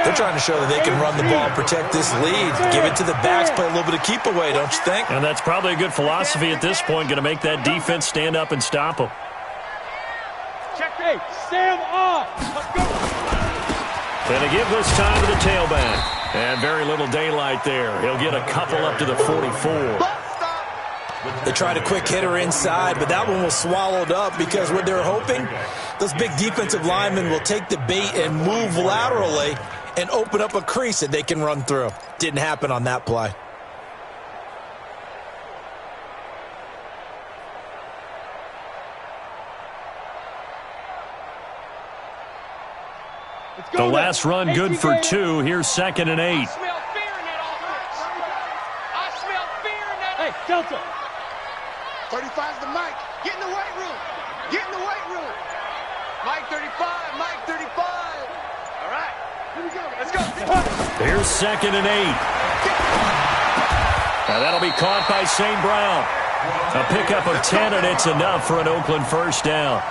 [SPEAKER 4] They're trying to show that they can run the ball, protect this lead, give it to the backs, play a little bit of keep away, don't you think?
[SPEAKER 2] And that's probably a good philosophy at this point, going to make that defense stand up and stop them.
[SPEAKER 3] Check eight. Sam off. Let's go.
[SPEAKER 2] And to give this time to the tailback. And very little daylight there. He'll get a couple up to the 44.
[SPEAKER 4] They tried a quick hitter inside, but that one was swallowed up because what they're hoping, those big defensive linemen will take the bait and move laterally and open up a crease that they can run through. Didn't happen on that play.
[SPEAKER 2] The last run good for 2. Here's 2nd and 8.
[SPEAKER 3] I smell fear in that offense. I smell fear in that. Hey, Delta. 35's the mic. Get in the weight room. Mike 35. All right. Here we go. Let's go.
[SPEAKER 2] Here's 2nd and 8. Now that'll be caught by St. Brown. A pickup of 10, and it's enough for an Oakland first down.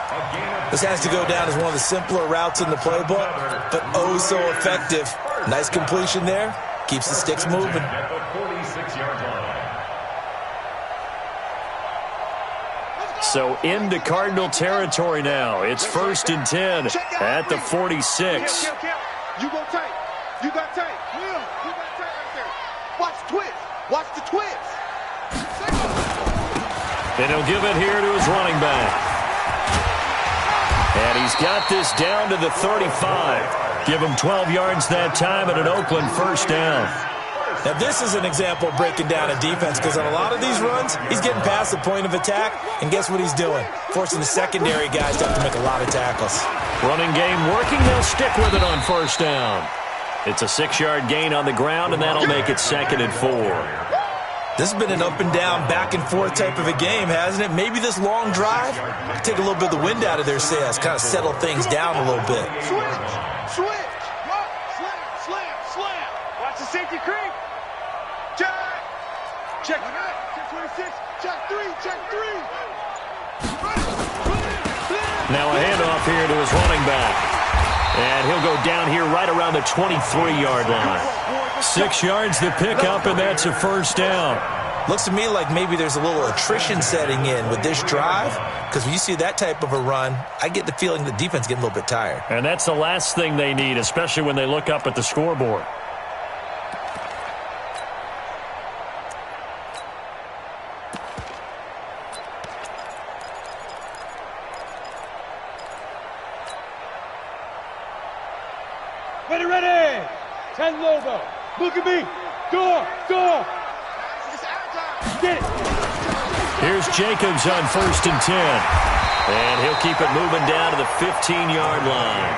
[SPEAKER 4] This has to go down as one of the simpler routes in the playbook, but oh so effective. Nice completion there. Keeps the sticks moving.
[SPEAKER 5] At the 46-yard line.
[SPEAKER 2] So into Cardinal territory now. It's 1st and 10 at the 46.
[SPEAKER 3] You go tight. You got tight. You got tight right there. Watch the twist.
[SPEAKER 2] And he'll give it here to his running back. And he's got this down to the 35. Give him 12 yards that time and an Oakland first down.
[SPEAKER 4] Now this is an example of breaking down a defense because on a lot of these runs, he's getting past the point of attack, and guess what he's doing? Forcing the secondary guys to have to make a lot of tackles.
[SPEAKER 2] Running game working. They'll stick with it on first down. It's a 6-yard gain on the ground, and that'll make it 2nd and 4.
[SPEAKER 4] This has been an up and down, back and forth type of a game, hasn't it? Maybe this long drive could take a little bit of the wind out of their sails, kind of settle things down a little bit.
[SPEAKER 3] Switch. Slam. Watch the safety creep. Check 26. Check 3.
[SPEAKER 2] Now a handoff here to his running back. And he'll go down here right around the 23-yard line. 6 yards to pick up, and that's a first down.
[SPEAKER 4] Looks to me like maybe there's a little attrition setting in with this drive, because when you see that type of a run, I get the feeling the defense getting a little bit tired.
[SPEAKER 2] And that's the last thing they need, especially when they look up at the scoreboard.
[SPEAKER 3] Ready. 10 Lobo. Look at me. Door. Get it.
[SPEAKER 2] Here's Jacobs on 1st and 10. And he'll keep it moving down to the 15-yard line.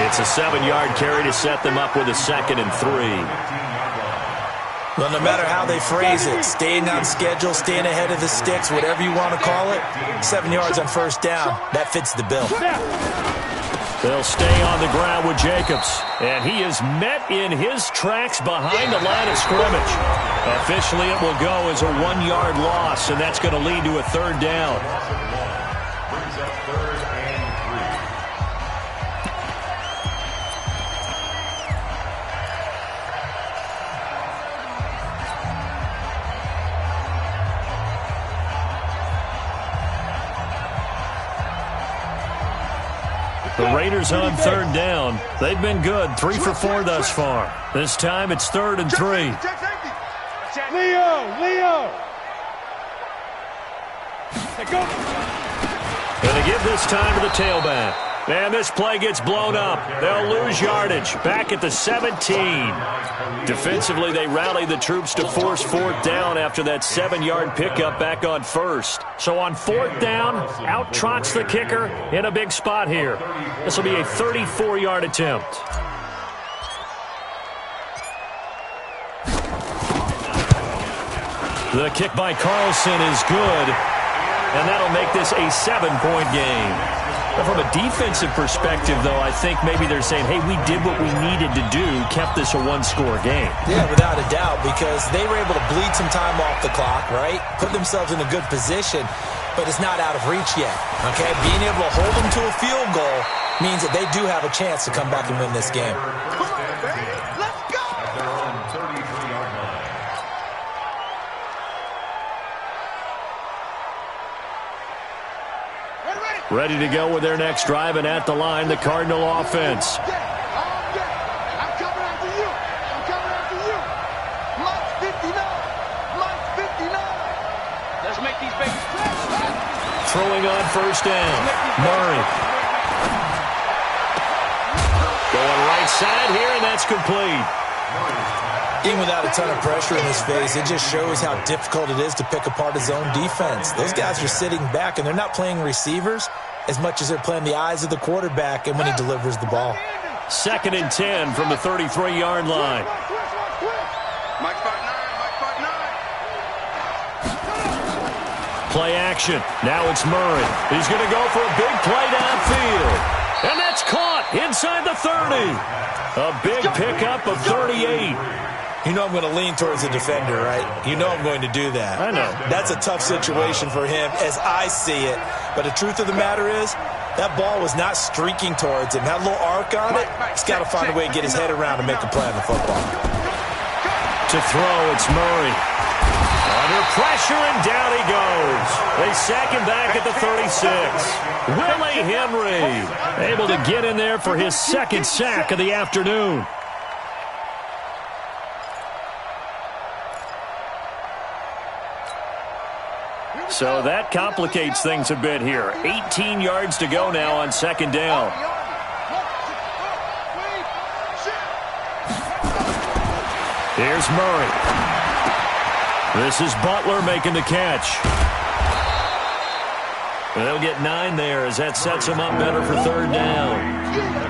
[SPEAKER 2] It's a 7-yard carry to set them up with a 2nd and 3.
[SPEAKER 4] Well, no matter how they phrase it, staying on schedule, staying ahead of the sticks, whatever you want to call it, 7 yards on first down, that fits the bill.
[SPEAKER 2] They'll stay on the ground with Jacobs. And he is met in his tracks behind the line of scrimmage. Officially, it will go as a 1-yard loss, and that's going to lead to a third down.
[SPEAKER 5] Brings up 3rd and 3.
[SPEAKER 2] The Raiders on 3rd down. They've been good, 3 for 4 thus far. This time it's 3rd and 3.
[SPEAKER 3] Leo! Go!
[SPEAKER 2] Going to give this time to the tailback. And this play gets blown up. They'll lose yardage. Back at the 17. Defensively, they rallied the troops to force 4th down after that 7-yard pickup back on 1st. So on 4th down, out trots the kicker in a big spot here. This will be a 34-yard attempt. The kick by Carlson is good, and that'll make this a 7-point game. But from a defensive perspective, though, I think maybe they're saying, hey, we did what we needed to do, kept this a 1-score game.
[SPEAKER 4] Yeah, without a doubt, because they were able to bleed some time off the clock, right? Put themselves in a good position, but it's not out of reach yet, okay? Being able to hold them to a field goal means that they do have a chance to come back and win this game.
[SPEAKER 3] Come on, baby! Let's go!
[SPEAKER 5] At their own 33-yard line.
[SPEAKER 2] Ready to go with their next drive, and at the line, the Cardinal offense.
[SPEAKER 3] I'm coming after you. Mike 59. Let's make these babies fresh.
[SPEAKER 2] Throwing on 1st down. Murray. Going right side here, and that's complete.
[SPEAKER 4] Even without a ton of pressure in his face, it just shows how difficult it is to pick apart his own defense. Those guys are sitting back, and they're not playing receivers as much as they're playing the eyes of the quarterback and when he delivers the ball.
[SPEAKER 2] 2nd and 10 from the 33-yard line.
[SPEAKER 3] Mike 5'9",
[SPEAKER 2] Play action. Now it's Murray. He's going to go for a big play downfield. And that's caught inside the 30. A big pickup of 38.
[SPEAKER 4] You know I'm going to lean towards the defender, right? You know I'm going to do that.
[SPEAKER 2] I know.
[SPEAKER 4] That's a tough situation for him as I see it. But the truth of the matter is, that ball was not streaking towards him. That little arc on it, he's got to find a way to get his head around and make a play on the football.
[SPEAKER 2] To throw, it's Murray. Under pressure, and down he goes. They sack him back at the 36. Willie Henry able to get in there for his 2nd sack of the afternoon. So that complicates things a bit here. 18 yards to go now on 2nd down. Here's Murray. This is Butler making the catch. They'll get 9 there as that sets them up better for 3rd down.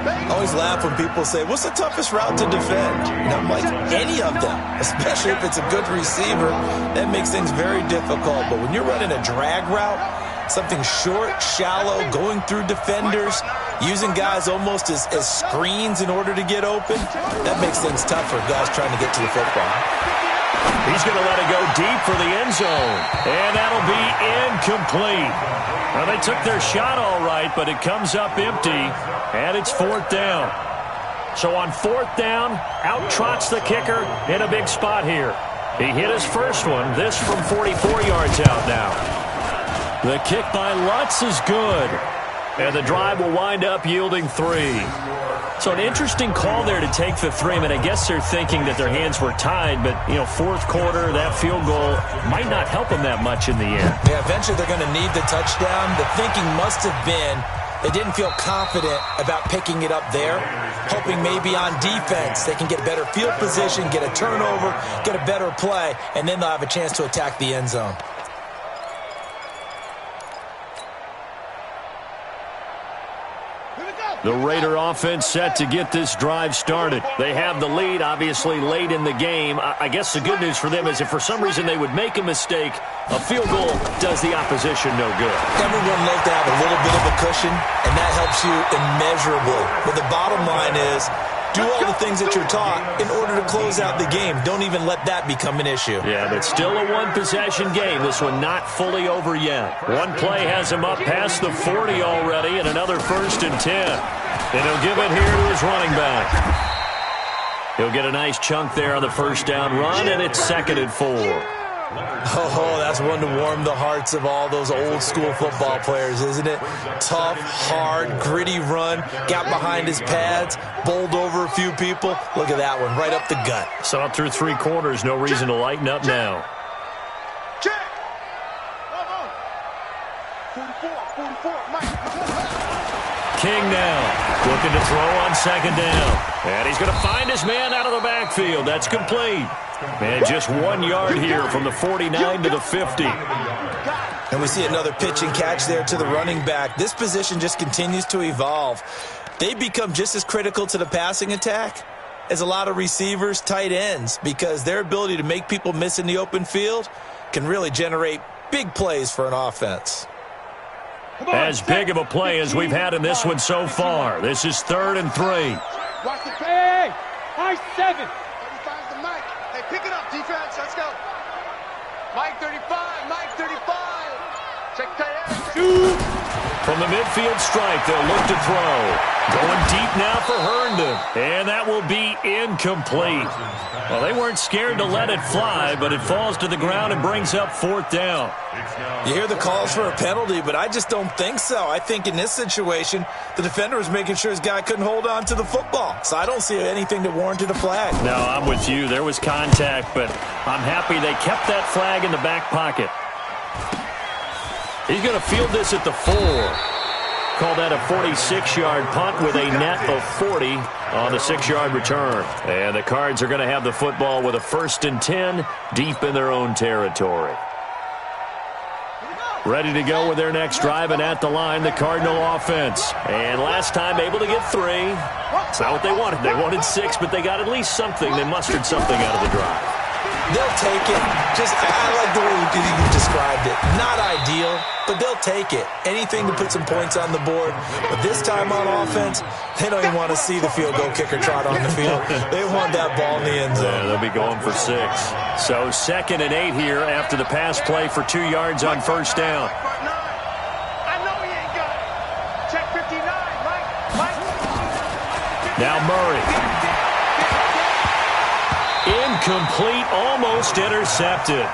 [SPEAKER 4] I always laugh when people say, what's the toughest route to defend? And I'm like, any of them, especially if it's a good receiver. That makes things very difficult. But when you're running a drag route, something short, shallow, going through defenders, using guys almost as screens in order to get open, that makes things tough for guys trying to get to the football.
[SPEAKER 2] He's going to let it go deep for the end zone. And that'll be incomplete. Well, they took their shot all right, but it comes up empty, and it's 4th down. So on 4th down, out trots the kicker in a big spot here. He hit his first one, this from 44 yards out now. The kick by Lutz is good, and the drive will wind up yielding 3. So an interesting call there to take the 3. I mean, I guess they're thinking that their hands were tied, but, 4th quarter, that field goal might not help them that much in the end.
[SPEAKER 4] Yeah, eventually they're going to need the touchdown. The thinking must have been they didn't feel confident about picking it up there, hoping maybe on defense they can get better field position, get a turnover, get a better play, and then they'll have a chance to attack the end zone.
[SPEAKER 3] Here we go.
[SPEAKER 2] The Raider offense set to get this drive started. They have the lead, obviously, late in the game. I guess the good news for them is if for some reason they would make a mistake, a field goal does the opposition no good.
[SPEAKER 4] Everyone loves to have a little bit of a cushion, and that helps you immeasurably. But the bottom line is, do all the things that you're taught in order to close out the game. Don't even let that become an issue.
[SPEAKER 2] Yeah, but still a one-possession game. This one not fully over yet. One play has him up past the 40 already, and another 1st and 10. And he'll give it here to his running back. He'll get a nice chunk there on the first down run, and it's 2nd and 4.
[SPEAKER 4] Oh, that's one to warm the hearts of all those old-school football players, isn't it? Tough, hard, gritty run, got behind his pads, bowled over a few people. Look at that one, right up the gut.
[SPEAKER 2] So up through 3 quarters, no reason to lighten up now.
[SPEAKER 3] Check. 44,
[SPEAKER 2] King now, looking to throw on 2nd down. And he's going to find his man out of the backfield. That's complete. And just 1 yard here from the 49 to the 50.
[SPEAKER 4] And we see another pitch and catch there to the running back. This position just continues to evolve. They become just as critical to the passing attack as a lot of receivers, tight ends, because their ability to make people miss in the open field can really generate big plays for an offense.
[SPEAKER 2] As big of a play as we've had in this one so far. This is 3rd and 3.
[SPEAKER 3] Watch the hey, high 7. 35 the Mike. Hey, pick it up, defense. Let's go. Mike 35. Mike 35. Check tight end.
[SPEAKER 2] From the midfield strike, they'll look to throw. Going deep now for Herndon. And that will be incomplete. Well, they weren't scared to let it fly, but it falls to the ground and brings up 4th down.
[SPEAKER 4] You hear the calls for a penalty, but I just don't think so. I think in this situation, the defender was making sure his guy couldn't hold on to the football. So I don't see anything that warranted a flag.
[SPEAKER 2] No, I'm with you. There was contact, but I'm happy they kept that flag in the back pocket. He's going to field this at the 4. Call that a 46-yard punt with a net of 40 on the 6-yard return. And the Cards are going to have the football with a 1st and 10 deep in their own territory. Ready to go with their next drive, and at the line, the Cardinal offense. And last time able to get 3. It's not what they wanted. They wanted 6, but they got at least something. They mustered something out of the drive.
[SPEAKER 4] They'll take it. I like the way you described it. Not ideal, but they'll take it. Anything to put some points on the board. But this time on offense, they don't even want to see the field goal kicker trot on the field. They want that ball in the end zone.
[SPEAKER 2] Yeah, they'll be going for 6. So 2nd and 8 here after the pass play for 2 yards on 1st down.
[SPEAKER 3] I know he ain't got it. Check 59, Mike.
[SPEAKER 2] Now Murray. Incomplete, almost intercepted.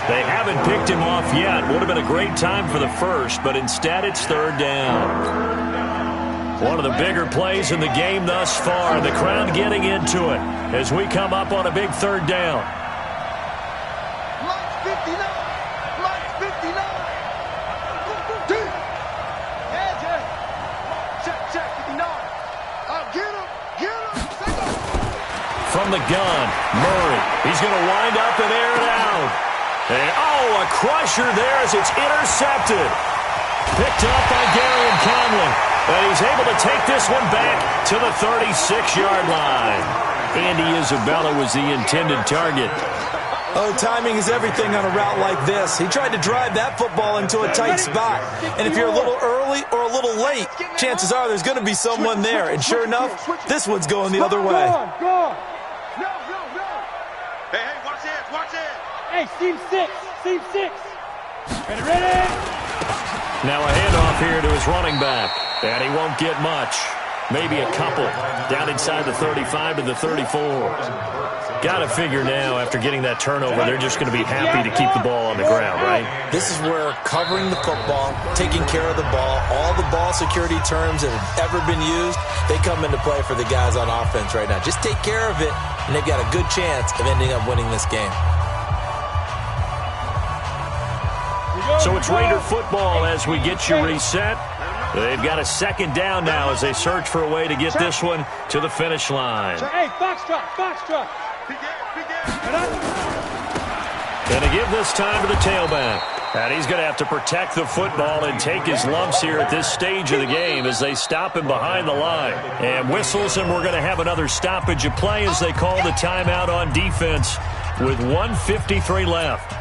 [SPEAKER 2] They haven't picked him off yet. Would have been a great time for the first, but instead it's 3rd down. One of the bigger plays in the game thus far. The crowd getting into it as we come up on a big 3rd down.
[SPEAKER 3] Mike 59. Mike 59. Check 59. Get him.
[SPEAKER 2] From the gun, Murray. He's going to wind up and air it out. And, a crusher there as it's intercepted. Picked up by Gary Conley. And he's able to take this one back to the 36-yard line. Andy Isabella was the intended target.
[SPEAKER 4] Oh, timing is everything on a route like this. He tried to drive that football into a tight spot. And if you're a little early or a little late, chances are there's going to be someone there. And sure enough, this one's going the other way.
[SPEAKER 3] No. Hey, watch it. Hey, seam 6. Ready.
[SPEAKER 2] Now a handoff here to his running back. And he won't get much. Maybe a couple. Down inside the 35 to the 34. Got to figure now, after getting that turnover, they're just going to be happy to keep the ball on the ground, right?
[SPEAKER 4] This is where covering the football, taking care of the ball, all the ball security terms that have ever been used, they come into play for the guys on offense right now. Just take care of it, and they've got a good chance of ending up winning this game.
[SPEAKER 2] So it's Raider football as we get you reset. They've got a 2nd down now as they search for a way to get this one to the finish line.
[SPEAKER 3] Hey, foxtrot.
[SPEAKER 2] And to give this time to the tailback. And he's going to have to protect the football and take his lumps here at this stage of the game as they stop him behind the line. And whistles, and we're going to have another stoppage of play as they call the timeout on defense with 1:53 left.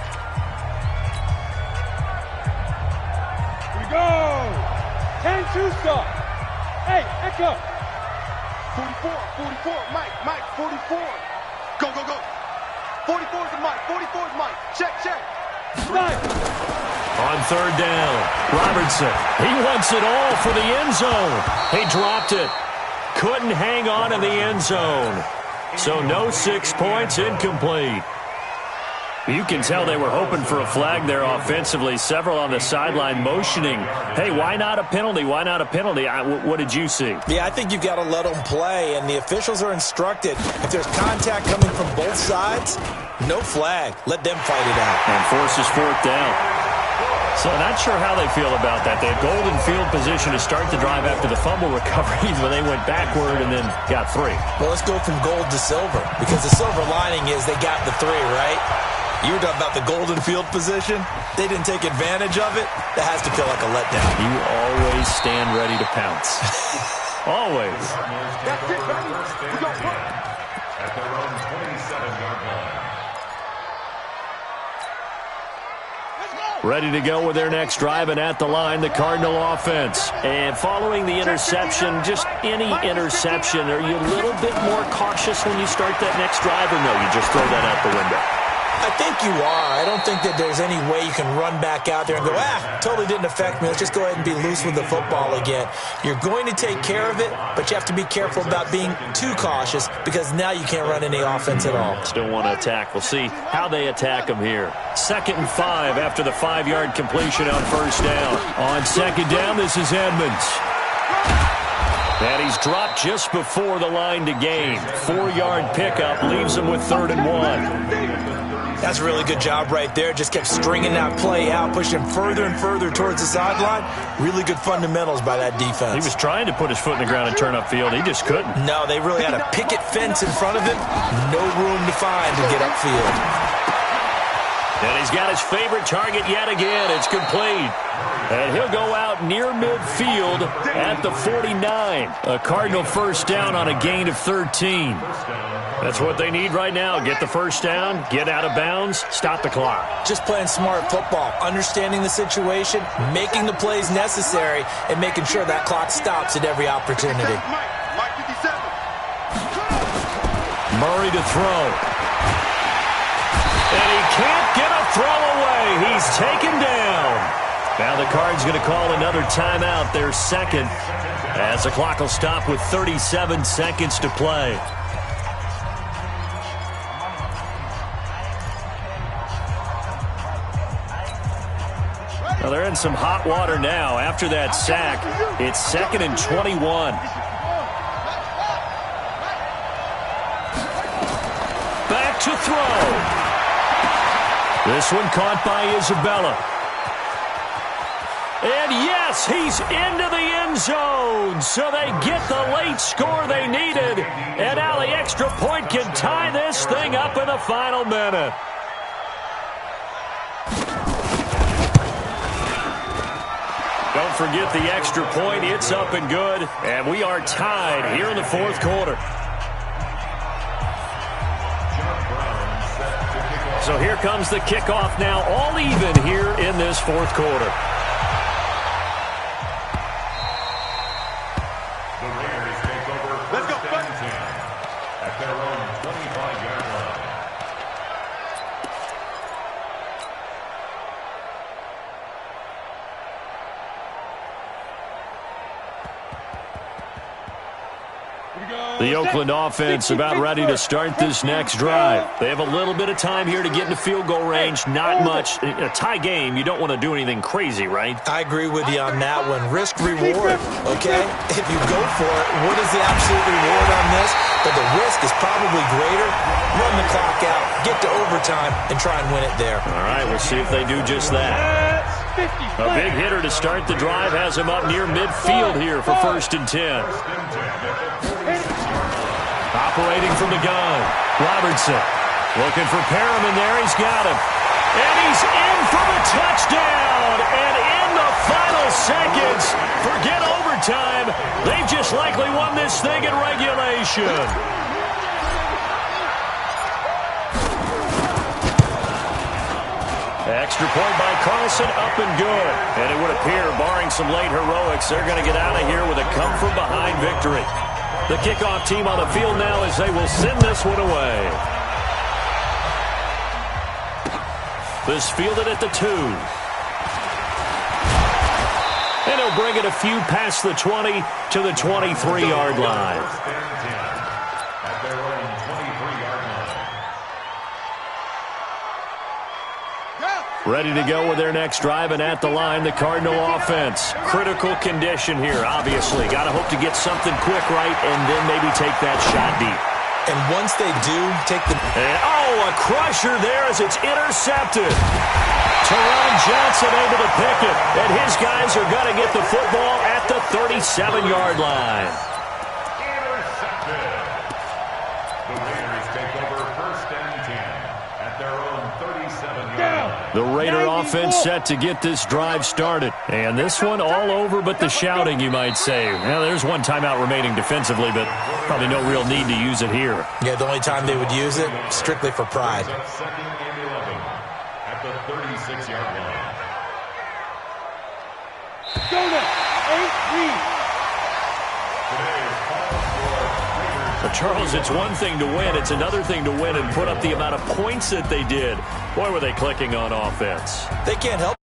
[SPEAKER 3] Here we go. 10-2 stop. Hey, Echo. 44, Mike, 44. Go. 44 is Mike, 44 is Mike. Check. Right.
[SPEAKER 2] On third down, Robertson. He wants it all for the end zone. He dropped it. Couldn't hang on in the end zone. So no 6 points, incomplete. You can tell they were hoping for a flag there offensively. Several on the sideline motioning, hey, why not a penalty? Why not a penalty? What did you see?
[SPEAKER 4] Yeah, I think you've got to let them play, and the officials are instructed. If there's contact coming from both sides, no flag. Let them fight it out.
[SPEAKER 2] And forces fourth down. So not sure how they feel about that. They had golden field position to start the drive after the fumble recovery when they went backward and then got 3.
[SPEAKER 4] Well, let's go from gold to silver, because the silver lining is they got the 3, right? You were talking about the golden field position. They didn't take advantage of it. That has to feel like a letdown.
[SPEAKER 2] You always stand ready to pounce. Always.
[SPEAKER 3] That's it, baby. We go play.
[SPEAKER 5] At their own 27-yard line.
[SPEAKER 2] Ready to go with their next drive, and at the line, the Cardinal offense. And following the interception, just any interception, are you a little bit more cautious when you start that next drive, or no, you just throw that out the window?
[SPEAKER 4] I think you are. I don't think that there's any way you can run back out there and go, totally didn't affect me. Let's just go ahead and be loose with the football again. You're going to take care of it, but you have to be careful about being too cautious because now you can't run any offense at all.
[SPEAKER 2] Still want to attack. We'll see how they attack them here. 2nd and 5 after the 5-yard completion on first down. On second down, this is Edmonds. And he's dropped just before the line to gain. 4-yard pickup leaves him with 3rd and 1.
[SPEAKER 4] That's a really good job right there. Just kept stringing that play out, pushing further and further towards the sideline. Really good fundamentals by that defense.
[SPEAKER 2] He was trying to put his foot in the ground and turn upfield. He just couldn't.
[SPEAKER 4] No, they really had a picket fence in front of him. No room to find to get upfield.
[SPEAKER 2] And he's got his favorite target yet again. It's complete. And he'll go out near midfield at the 49. A Cardinal first down on a gain of 13. That's what they need right now. Get the first down, get out of bounds, stop the clock.
[SPEAKER 4] Just playing smart football, understanding the situation, making the plays necessary, and making sure that clock stops at every opportunity.
[SPEAKER 3] Mike 57.
[SPEAKER 2] Murray to throw. And he can't get a throw away. He's taken down. Now the Cards going to call another timeout, their second, as the clock will stop with 37 seconds to play. Well, they're in some hot water now. After that sack, it's 2nd and 21. Back to throw. This one caught by Isabella. And yes, he's into the end zone. So they get the late score they needed. And now the extra point can tie this thing up in the final minute. Don't forget the extra point. It's up and good. And we are tied here in the 4th quarter. So here comes the kickoff now, all even here in this 4th quarter.
[SPEAKER 5] The Raiders take over first and 10 at their own 25-yard line.
[SPEAKER 2] The Oakland offense about ready to start this next drive. They have a little bit of time here to get into field goal range. Not much. In a tie game, you don't want to do anything crazy, right?
[SPEAKER 4] I agree with you on that one. Risk reward, okay? If you go for it, what is the absolute reward on this? But the risk is probably greater. Run the clock out, get to overtime, and try and win it there.
[SPEAKER 2] All right, we'll see if they do just that. A big hitter to start the drive has him up near midfield here for 1st and 10. Operating from the gun, Robertson looking for Perriman there. He's got him. And he's in for the touchdown. And in the final seconds, forget overtime, they've just likely won this thing in regulation. Extra point by Carlson, up and good. And it would appear, barring some late heroics, they're going to get out of here with a come-from-behind victory. The kickoff team on the field now as they will send this one away. This fielded at the 2. And he'll bring it a few past the 20 to the 23-yard line.
[SPEAKER 5] At their own 23-yard line.
[SPEAKER 2] Ready to go with their next drive, and at the line, the Cardinal offense. Critical condition here, obviously. Got to hope to get something quick right and then maybe take that shot deep.
[SPEAKER 4] And once they do, take the...
[SPEAKER 2] And, a crusher there as it's intercepted. Teron Johnson able to pick it, and his guys are going to get the football at the 37-yard line.
[SPEAKER 5] Intercepted. The Raiders take over 1st and 10 at their own 37-yard line.
[SPEAKER 2] The Raider offense set to get this drive started. And this one all over but the shouting, you might say. Well, there's one timeout remaining defensively, but probably no real need to use it here.
[SPEAKER 4] Yeah, the only time they would use it, strictly for pride.
[SPEAKER 5] 2nd and 11 at the 36-yard line.
[SPEAKER 3] Go now. 8-3.
[SPEAKER 2] But Charles, it's one thing to win. It's another thing to win and put up the amount of points that they did. Boy, were they clicking on offense.
[SPEAKER 4] They can't help